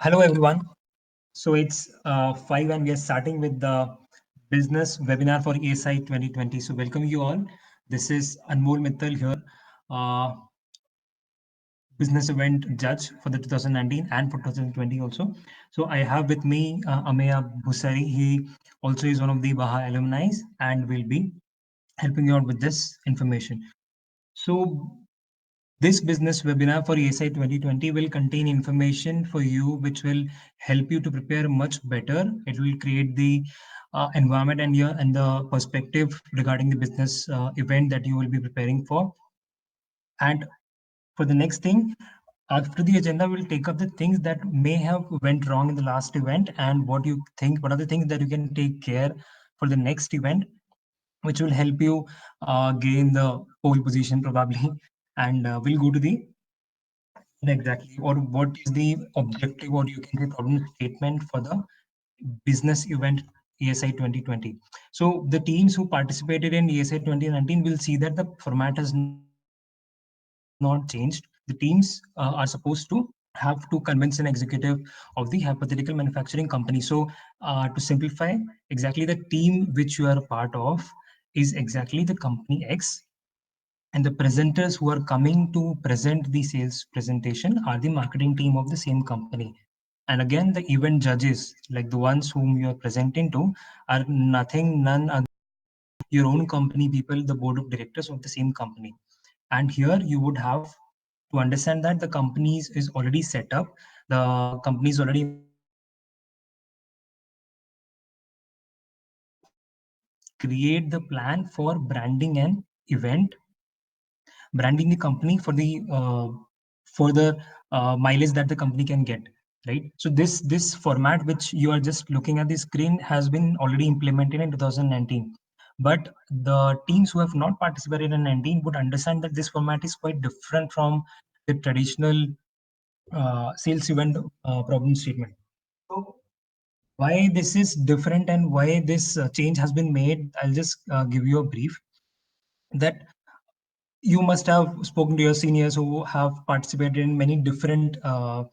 Hello, everyone. So it's 5 and we are starting with the business webinar for ESI 2020. So welcome you all. This is Anmol Mittal here, uh, business event judge for the 2019 and for 2020 also. So I have with me Ameya Busari. He also is one of the Baha alumni and will be helping you out with this information. So this business webinar for ESI 2020 will contain information for you which will help you to prepare much better. It will create the environment and the perspective regarding the business event that you will be preparing for. And for the next thing, after the agenda, we'll take up the things that may have went wrong in the last event and what you think, what are the things that you can take care for the next event, which will help you gain the pole position probably. And we'll go to the exactly, or what is the objective, or you can say problem statement for the business event ESI 2020. So the teams who participated in ESI 2019 will see that the format has not changed. The teams are supposed to have to convince an executive of the hypothetical manufacturing company. So to simplify, exactly the team which you are a part of is exactly the company X, and the presenters who are coming to present the sales presentation are the marketing team of the same company. And again, the event judges, like the ones whom you are presenting to, are nothing, none other your own company people, the board of directors of the same company. And here you would have to understand that the companies is already set up, the company is already implemented, and you just have to create the plan for branding an event, branding the company for the further mileage that the company can get, right? So this format which you are just looking at the screen has been already implemented in 2019, but the teams who have not participated in 19 would understand that this format is quite different from the traditional sales event problem statement. So why this is different and why this change has been made, I'll just give you a brief that you must have spoken to your seniors who have participated in many different Baha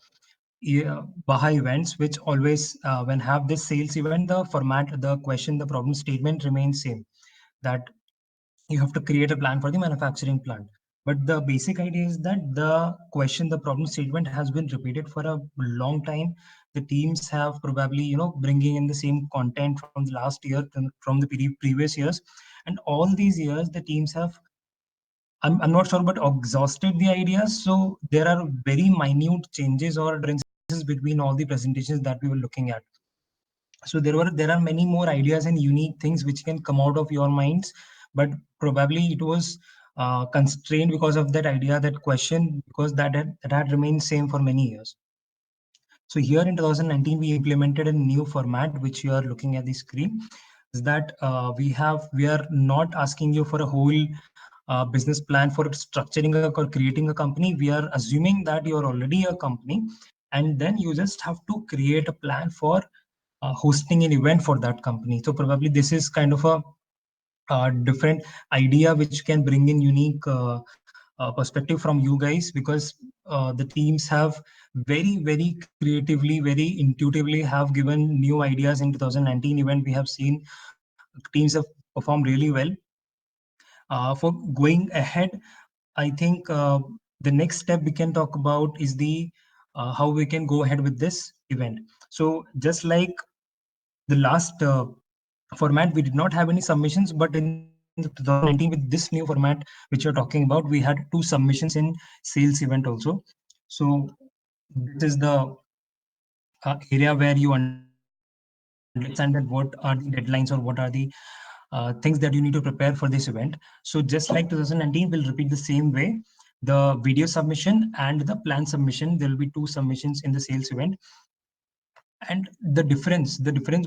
events, which always, when have this sales event, the format, the question, the problem statement remains same. That you have to create a plan for the manufacturing plant. But the basic idea is that the question, the problem statement has been repeated for a long time. The teams have probably, bringing in the same content from the last year, from the previous years, and all these years the teams have I'm not sure, but exhausted the ideas. So there are very minute changes or differences between all the presentations that we were looking at. So there are many more ideas and unique things which can come out of your minds, but probably it was constrained because of that idea, that question, because that had remained same for many years. So here in 2019, we implemented a new format, which you are looking at the screen. Is that we are not asking you for a whole business plan for structuring or creating a company. We are assuming that you are already a company, and then you just have to create a plan for hosting an event for that company. So probably this is kind of a different idea which can bring in unique perspective from you guys, because the teams have very creatively, very intuitively have given new ideas in 2019 event. We have seen teams have performed really well. For going ahead, I think the next step we can talk about is the how we can go ahead with this event. So just like the last format, we did not have any submissions, but in 2019 with this new format which you're talking about, we had two submissions in sales event also. So this is the area where you understand that what are the deadlines or what are the things that you need to prepare for this event. So just like 2019, we'll repeat the same way. The video submission and the plan submission, there will be two submissions in the sales event. And the difference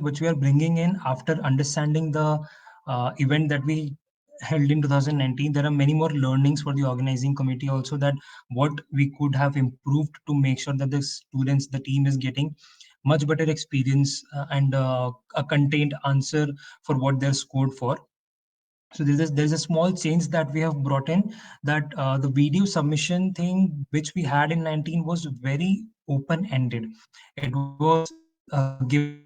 which we are bringing in after understanding the event that we held in 2019, there are many more learnings for the organizing committee also, that what we could have improved to make sure that the students, the team is getting much better experience and a contained answer for what they're scored for. So there's a small change that we have brought in, that the video submission thing which we had in 19 was very open-ended. It was given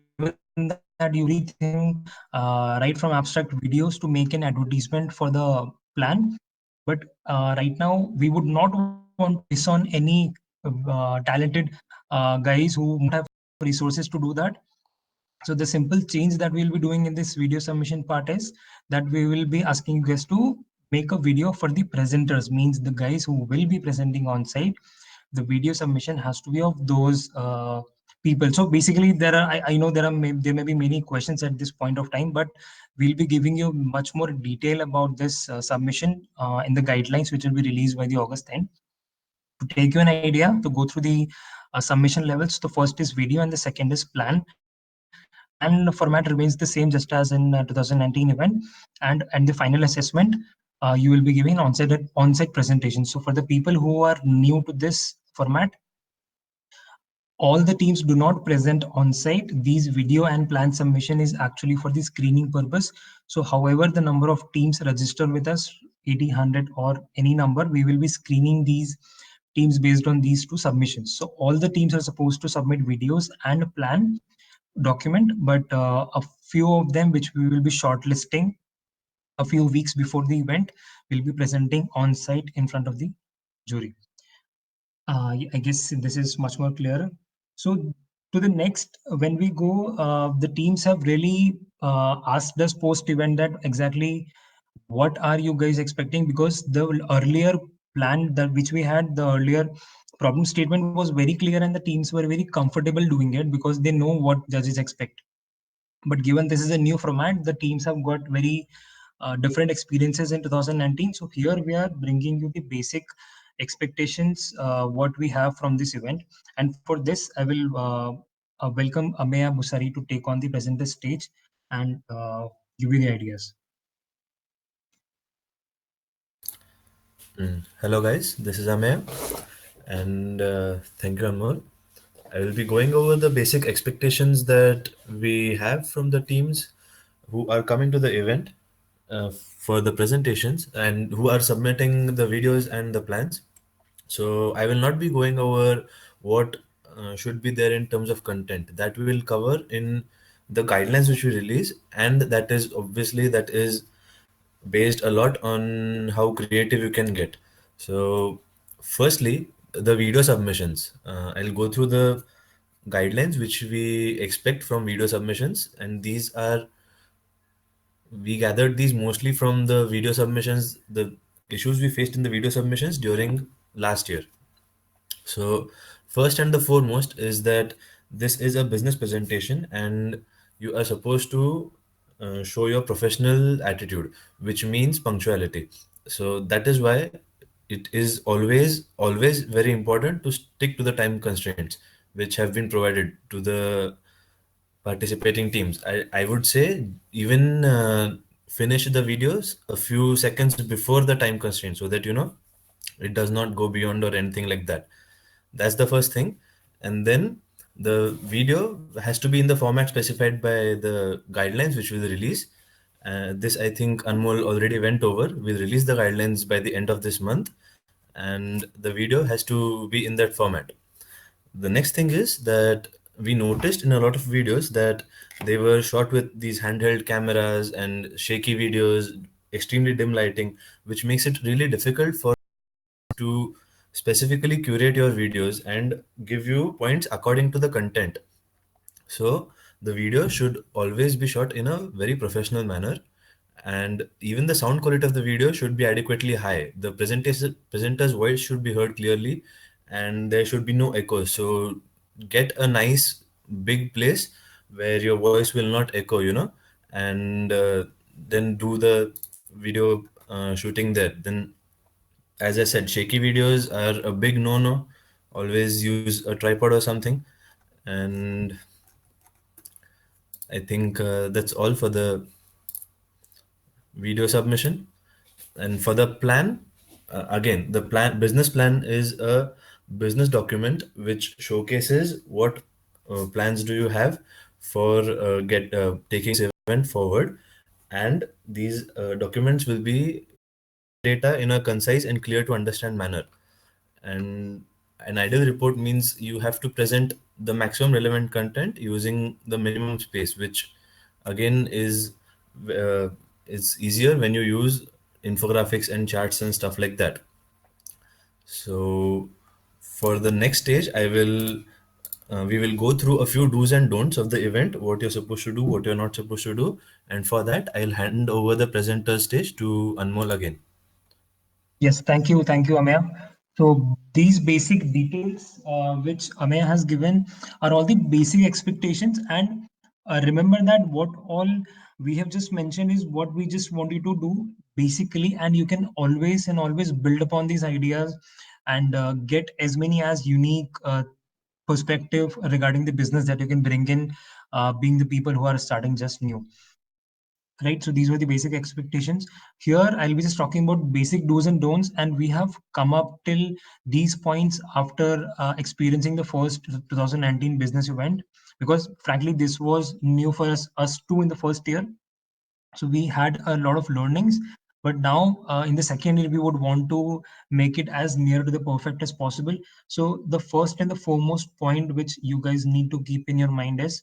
that you can do anything, right from abstract videos to make an advertisement for the plan. But right now, we would not want to miss on any talented guys who might not have resources to do that. So the simple change that we'll be doing in this video submission part is that we will be asking you guys to make a video for the presenters, means the guys who will be presenting on site. The video submission has to be of those people. So basically, I know there may be many questions at this point of time, but we'll be giving you much more detail about this submission in the guidelines, which will be released by the August end. To take you an idea, to go through the submission levels, the first is video and the second is plan. Plan format remains the same just as in 2019 event. And the final assessment, you will be giving on-site presentation. So for the people who are new to this format, all the teams do not present on site. These video and plan submission is actually for the screening purpose. So however the number of teams register with us, 80, 100 or any number, we will be screening these teams based on these two submissions. So all the teams are supposed to submit videos and plan document, but a few of them which we will be shortlisting a few weeks before the event will be presenting on site in front of the jury. I guess this is much more clearer. So to the next, when we go, the teams have really asked us post event that exactly what are you guys expecting, because the earlier plan that which we had, the earlier problem statement was very clear and the teams were very comfortable doing it because they know what judges expect. But given this is a new format, the teams have got very different experiences in 2019. So here we are bringing you the basic expectations what we have from this event. And for this, I will welcome Ameya Busari to take on the presenter stage and give you the ideas. Hello, guys. This is Amir, and thank you, Anmol. I will be going over the basic expectations that we have from the teams who are coming to the event for the presentations and who are submitting the videos and the plans. So I will not be going over what should be there in terms of content. That we will cover in the guidelines which we release, and that is obviously that is based a lot on how creative you can get. So, firstly, the video submissions. I'll go through the guidelines which we expect from video submissions, and these are we gathered these mostly from the video submissions, the issues we faced in the video submissions during last year. So, first and the foremost is that this is a business presentation and you are supposed to show your professional attitude, which means punctuality. So, that is why it is always very important to stick to the time constraints which have been provided to the participating teams. I would say even finish the videos a few seconds before the time constraint so that it does not go beyond or anything like that. That's the first thing. And then the video has to be in the format specified by the guidelines which we'll release. This I think Anmol already went over. We'll release the guidelines by the end of this month, and the video has to be in that format. The next thing is that we noticed in a lot of videos that they were shot with these handheld cameras and shaky videos, extremely dim lighting, which makes it really difficult for to specifically curate your videos and give you points according to the content. So the video should always be shot in a very professional manner, and even the sound quality of the video should be adequately high. The presenter's voice should be heard clearly, and there should be no echo. So get a nice big place where your voice will not echo, and then do the video shooting there. Then, as I said, shaky videos are a big no-no. Always use a tripod or something, and I think that's all for the video submission. And for the plan, again, the business plan is a business document which showcases what plans do you have for get taking this event forward, and these documents will be data in a concise and clear to understand manner. And An ideal report means you have to present the maximum relevant content using the minimum space, which again uh, is easier when you use infographics and charts and stuff like that. So for the next stage, we will go through a few do's and don'ts of the event, what you're supposed to do, what you're not supposed to do, and for that, I'll hand over the presenter stage to Anmol again. Yes, thank you, Amaya. So these basic details which Amaya has given are all the basic expectations, and remember that what all we have just mentioned is what we just want you to do basically, and you can always and always build upon these ideas and get as many as unique perspective regarding the business that you can bring in, being the people who are starting just new, right? So these were the basic expectations. Here I'll be just talking about basic do's and don'ts, and we have come up till these points after experiencing the first 2019 business event, because frankly this was new for us too in the first year. So we had a lot of learnings, but now in the second year we would want to make it as near to the perfect as possible. So the first and the foremost point which you guys need to keep in your mind is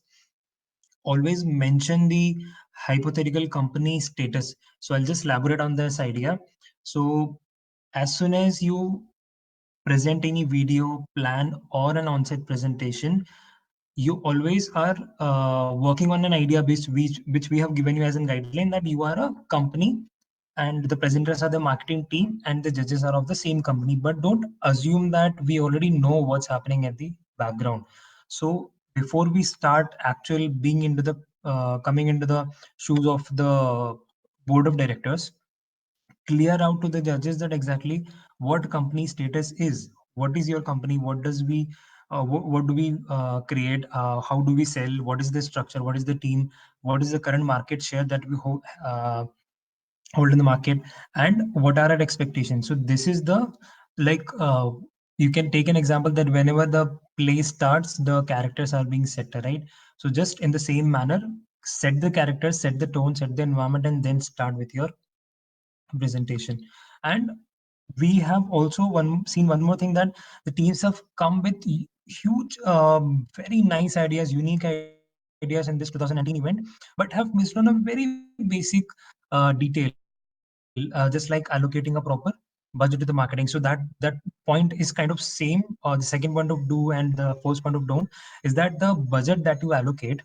always mention the hypothetical company status. So I'll just elaborate on this idea. So as soon as you present any video plan or an on-site presentation, you always are working on an idea based, which we have given you as a guideline, that you are a company and the presenters are the marketing team and the judges are of the same company. But don't assume that we already know what's happening at the background. So before we start actual being into the coming into the shoes of the board of directors, clear out to the judges that exactly what company status is. What is your company? What does we what do we create? How do we sell? What is the structure? What is the team? What is the current market share that we hold in the market? And what are our expectations? So this is the, like, you can take an example that whenever the play starts, the characters are being set, right? So just in the same manner, set the characters, set the tone, set the environment, and then start with your presentation. And we have also seen one more thing, that the teams have come with huge very nice ideas, unique ideas in this 2019 event, but have missed on a very basic detail, just like allocating a proper budget to the marketing. So that point is kind of same. The second point of do and the first point of don't is that the budget that you allocate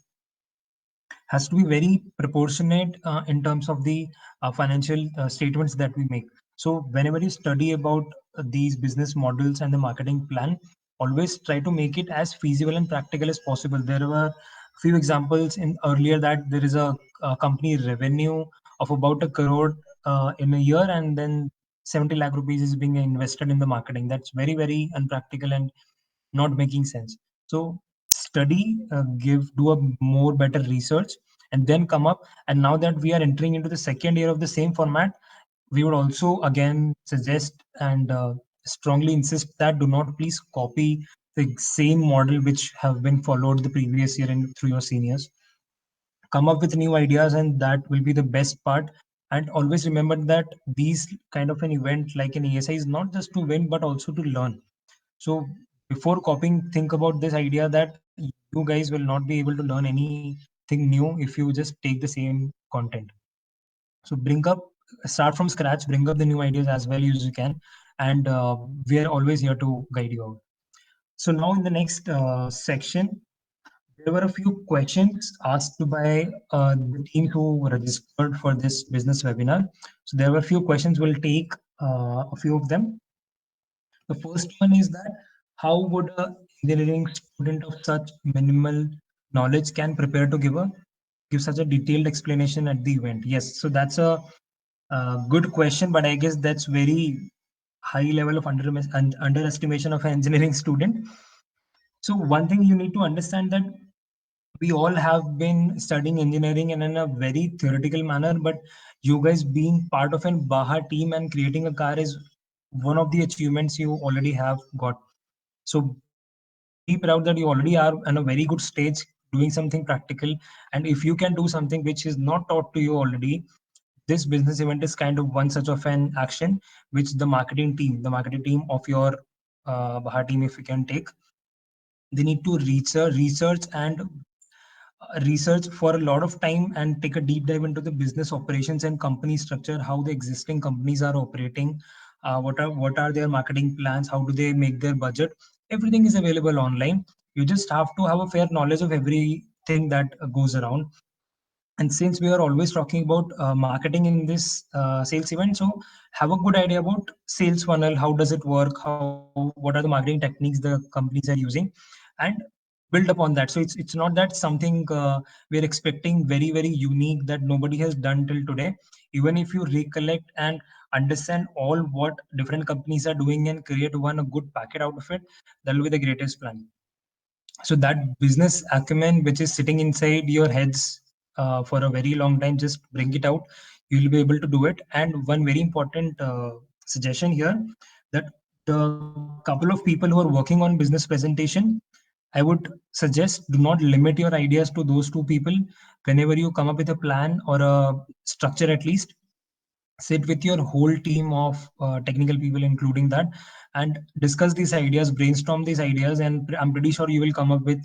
has to be very proportionate in terms of the financial statements that we make. So whenever you study about these business models and the marketing plan, always try to make it as feasible and practical as possible. There were few examples in earlier that there is a company revenue of about a crore in a year, and then 70 lakh rupees is being invested in the marketing. That's very unpractical and not making sense. So study, do a more better research, and then come up. And now that we are entering into the second year of the same format, we would also again suggest and strongly insist that do not please copy the same model which have been followed the previous year and through your seniors. Come up with new ideas, and that will be the best part. And always remember that these kind of an event like an ESI is not just to win but also to learn. So before copying, think about this idea that you guys will not be able to learn anything new if you just take the same content. So start from scratch, bring up the new ideas as well as you can, and we are always here to guide you out. So now in the next section, there were a few questions asked by the team who registered for this business webinar. So there were a few questions. We'll take a few of them. The first one is that how would a engineering student of such minimal knowledge can prepare to give such a detailed explanation at the event? Yes, so that's a good question, but I guess that's very high level of underestimation of an engineering student. So one thing you need to understand that we all have been studying engineering and in a very theoretical manner, but you guys being part of an Baha team and creating a car is one of the achievements you already have got. So be proud that you already are on a very good stage doing something practical. And if you can do something which is not taught to you already, this business event is kind of one such of an action which the marketing team of your Baha team, if we can take, they need to research for a lot of time and take a deep dive into the business operations and company structure, how the existing companies are operating, what are their marketing plans, how do they make their budget. Everything is available online. You just have to have a fair knowledge of everything that goes around. And since we are always talking about marketing in this sales event, so have a good idea about sales funnel, how does it work, how what are the marketing techniques the companies are using, and build upon that. So it's not that something we're expecting very unique that nobody has done till today. Even if you recollect and understand all what different companies are doing and create one a good packet out of it, that will be the greatest plan. So that business acumen which is sitting inside your heads for a very long time, just bring it out. You will be able to do it. And one very important suggestion here, that the couple of people who are working on business presentation, I would suggest do not limit your ideas to those two people. Whenever you come up with a plan or a structure, at least sit with your whole team of technical people including that, and discuss these ideas, brainstorm these ideas, and I'm pretty sure you will come up with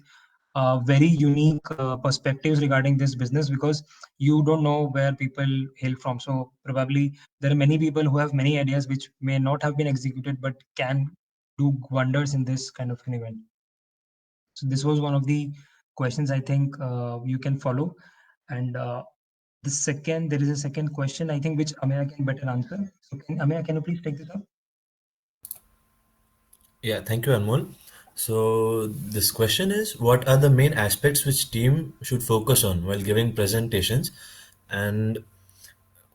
very unique perspectives regarding this business, because you don't know where people hail from. So probably there are many people who have many ideas which may not have been executed but can do wonders in this kind of an event. So this was one of the questions I think you can follow. And there is a second question I think which Ameya can better answer. So Ameya, can you please take this up? Yeah, thank you, Anmol. So this question is, what are the main aspects which team should focus on while giving presentations? And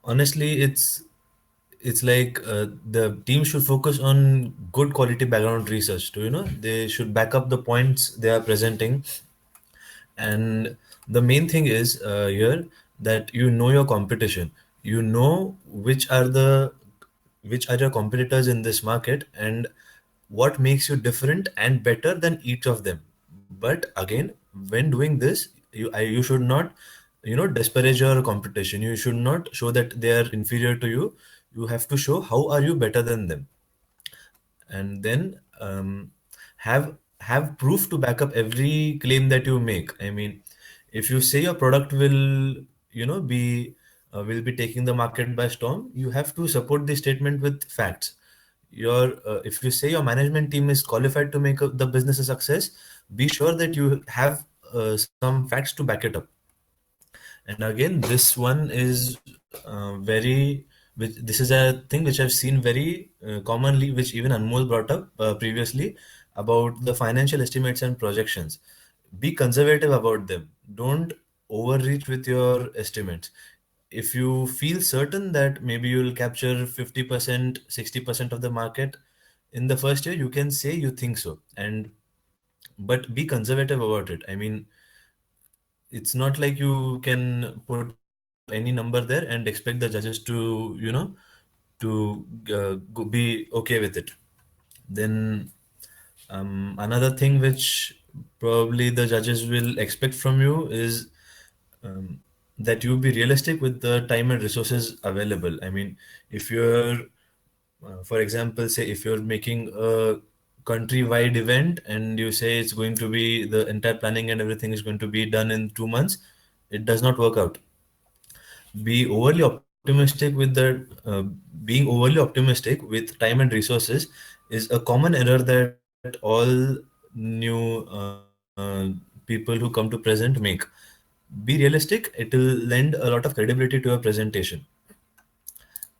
honestly, it's like the team should focus on good quality background research. To they should back up the points they are presenting. And the main thing is here that you know your competition. You know which are your competitors in this market, and what makes you different and better than each of them. But again, when doing this, you should not disparage your competition. You should not show that they are inferior to you. You have to show how are you better than them. And then have proof to back up every claim that you make. I mean, if you say your product will be taking the market by storm, you have to support the statement with facts. If you say your management team is qualified to make the business a success, be sure that you have some facts to back it up. And again, this one is this is a thing which I've seen very commonly, which even Anmol brought up previously, about the financial estimates and projections. Be conservative about them. Don't overreach with your estimates. If you feel certain that maybe you'll capture 50%, 60% of the market in the first year, you can say you think so. And but be conservative about it. I mean, it's not like you can put any number there and expect the judges to be okay with it. Then another thing which probably the judges will expect from you is um, that you be realistic with the time and resources available. I mean, if you're for example, say if you're making a countrywide event and you say it's going to be the entire planning and everything is going to be done in 2 months, it does not work out. Be overly optimistic with the Being overly optimistic with time and resources is a common error that all new people who come to present make. Be realistic, it will lend a lot of credibility to your presentation.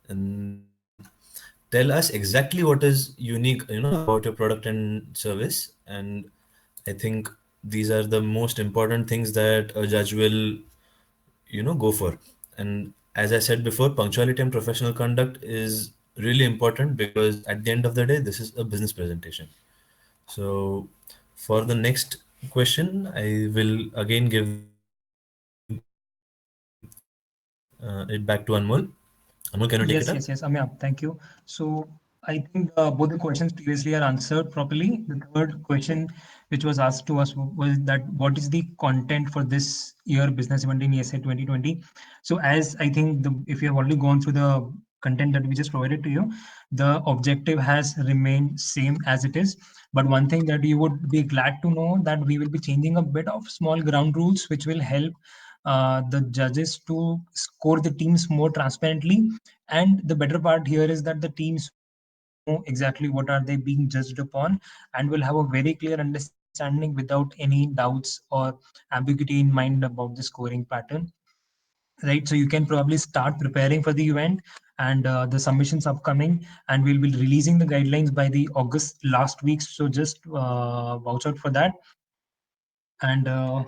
And tell us exactly what is unique about your product and service. And I think these are the most important things that a judge will go for. And as I said before, punctuality and professional conduct is really important, because at the end of the day, this is a business presentation. So for the next question, I will again give it back to Anmol. Anmol, can you take it up? Yes, Amya, thank you. So I think both the questions previously are answered properly. The third question, which was asked to us, was that what is the content for this year business event in ESI 2020? So as I think if you have already gone through the content that we just provided to you, the objective has remained same as it is. But one thing that you would be glad to know, that we will be changing a bit of small ground rules, which will help the judges to score the teams more transparently. And the better part here is that the teams will know exactly what are they being judged upon, and will have a very clear understanding without any doubts or ambiguity in mind about the scoring pattern, right? So you can probably start preparing for the event, and the submissions upcoming, and we'll be releasing the guidelines by the August last week, so just watch out for that. And I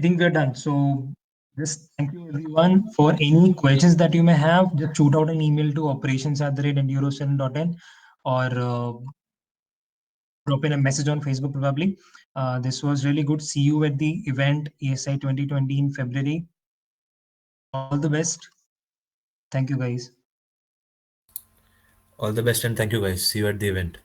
think we're done. So just thank you everyone. For any questions that you may have, just shoot out an email to operations@endurocell.in, or drop in a message on Facebook probably. This was really good. See you at the event ESI 2020 in February. All the best. Thank you guys. All the best and thank you guys. See you at the event.